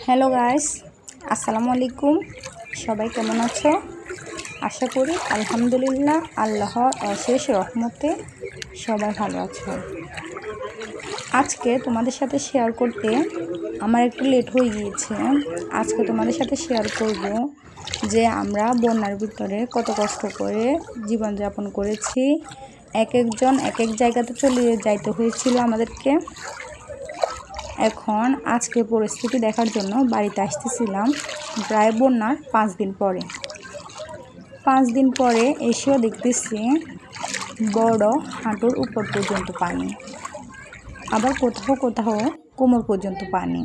Hello guys, আসসালামু আলাইকুম। সবাই কেমন আছো? আশা করি আলহামদুলিল্লাহ আল্লাহর অশেষ রহমতে সবাই ভালো আছো। আজকে তোমাদের সাথে শেয়ার করতে আমার একটু লেট হয়ে গিয়েছে। আজকে তোমাদের সাথে শেয়ার করব যে আমরা বন্যার ভিতরে কত কষ্ট করে জীবনযাপন করেছি। এক একজন এক এক জায়গাতে চলে যাইতে হয়েছিল আমাদেরকে। এখন আজকে পরিস্থিতি দেখার জন্য বাড়িতে আসতেছিলাম প্রায় বন্যার 5 দিন পরে। 5 দিন পরে এসেও দেখতেছি বড় হাঁটুর উপর পর্যন্ত পানি, আবার কোথাও কোথাও কোমর পর্যন্ত পানি।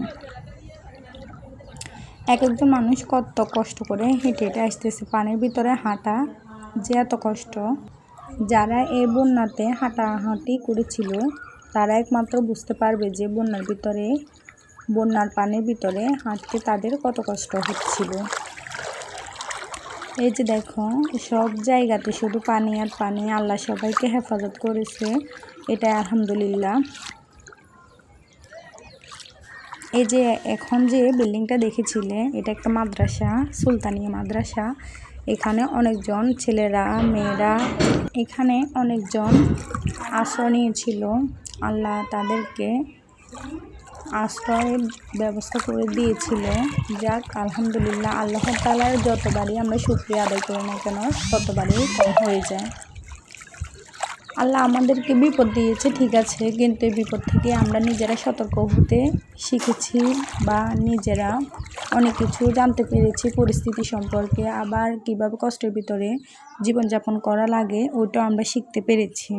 এক একজন মানুষ কত কষ্ট করে হেঁটে হেঁটে আসতেছে। পানির ভিতরে হাঁটা যে এত কষ্ট, যারা এই বন্যাতে হাঁটাহাঁটি করেছিল তারা একমাত্র বুঝতে পারবে যে বন্যার পানির ভিতরে হাঁটতে তাদের কত কষ্ট হচ্ছিল। এই যে দেখো, সব জায়গাতে শুধু পানি আর পানি। আল্লাহ সবাইকে হেফাজত করেছে, এটা আলহামদুলিল্লাহ। এই যে এখন যে বিল্ডিংটা দেখেছিলে, এটা একটা মাদ্রাসা, সুলতানিয়া মাদ্রাসা। এখানে অনেকজন ছেলেরা মেয়েরা এখানে অনেকজন আশ্রয় নিয়েছিল। আল্লাহ তাদেরকে আশ্রয়ের ব্যবস্থা করে দিয়েছিল। যাক আলহামদুলিল্লাহ, আল্লাহ তাআলার যতবারই আমরা শুকরিয়া আদায় করি না কেন ততবারই কম হয়ে যায়। আল্লাহ আমাদেরকে বিপদ দিয়েছে ঠিক আছে, কিন্তু এই বিপদ থেকে আমরা নিজেরা সতর্ক হতে শিখেছি বা নিজেরা অনেক কিছু জানতে পেরেছি পরিস্থিতি সম্পর্কে। আবার কিভাবে কষ্টের ভিতরে জীবনযাপন করা লাগে ওইটাও আমরা শিখতে পেরেছি।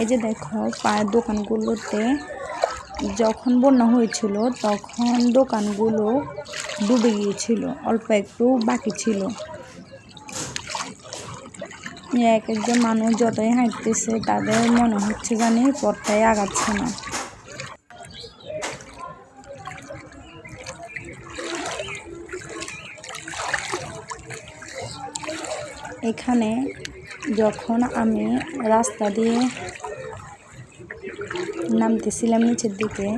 এই যে দেখো, পায়ের দোকানগুলোতে যখন বন্যা হয়েছিল তখন দোকানগুলো ডুবে গিয়েছিল, অল্প একটু বাকি ছিল। এক একজন মানুষ যতই হাঁটতেছে তাদের মনে হচ্ছে জানি পথটাই আগাচ্ছে না। এখানে যখন আমি রাস্তা দিয়ে নামতেছিলাম নিচের দিকে,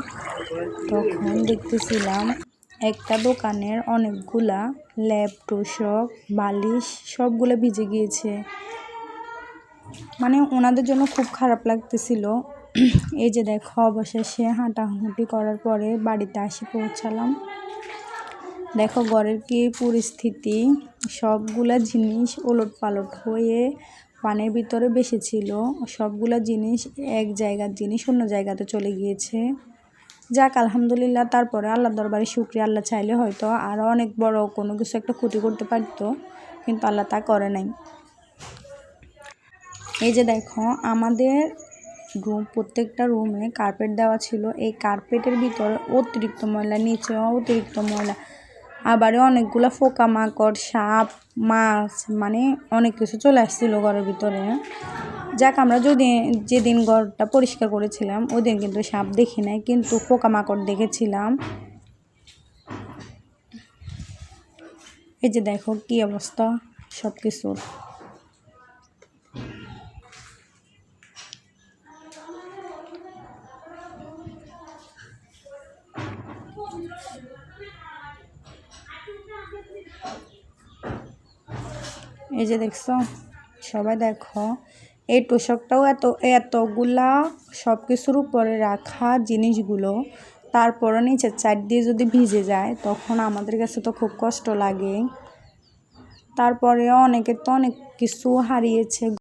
তখন দেখতেছিলাম একটা দোকানের অনেকগুলা ল্যাপ তোশক বালিশ সবগুলো ভিজে গিয়েছে। মানে ওনাদের জন্য খুব খারাপ লাগতেছিল। এই যে দেখো, অবশেষে হাঁটাহাঁটি করার পরে বাড়িতে আসি পৌঁছালাম। দেখো ঘরের কি পরিস্থিতি, সবগুলা জিনিস ওলট পালট হয়ে পানির ভিতরে বেসেছিল। সবগুলা জিনিস এক জায়গার জিনিস অন্য জায়গাতে চলে গিয়েছে। যাক আলহামদুলিল্লাহ, তারপরে আল্লাহর দরবারে শুকরিয়া। আল্লাহ চাইলে হয়তো আরও অনেক বড় কোনো কিছু একটা ক্ষতি করতে পারতো, কিন্তু আল্লাহ তা করে নাই। এই যে দেখো, আমাদের প্রত্যেকটা রুমে কার্পেট দেওয়া ছিল। এই কার্পেটের ভিতরে অতিরিক্ত ময়লা, নিচেও অতিরিক্ত ময়লা, আবারও অনেকগুলো পোকামাকড় সাপ মাছ, মানে অনেক কিছু চলে আসছিল ঘরের ভিতরে। যাক আমরা যেদিন ঘরটা পরিষ্কার করেছিলাম ওই দিন কিন্তু সাপ দেখি নাই, কিন্তু পোকামাকড় দেখেছিলাম। এই যে দেখো কি অবস্থা সব কিছুর। এই যে দেখছো সবাই, দেখো এই তোষকটাও এতগুলা সব কিছুর উপরে রাখা জিনিসগুলো, তারপরে নিচের চার দিয়ে যদি ভিজে যায় তখন আমাদের কাছে তো খুব কষ্ট লাগে। তারপরে অনেকে তো অনেক কিছু হারিয়েছে।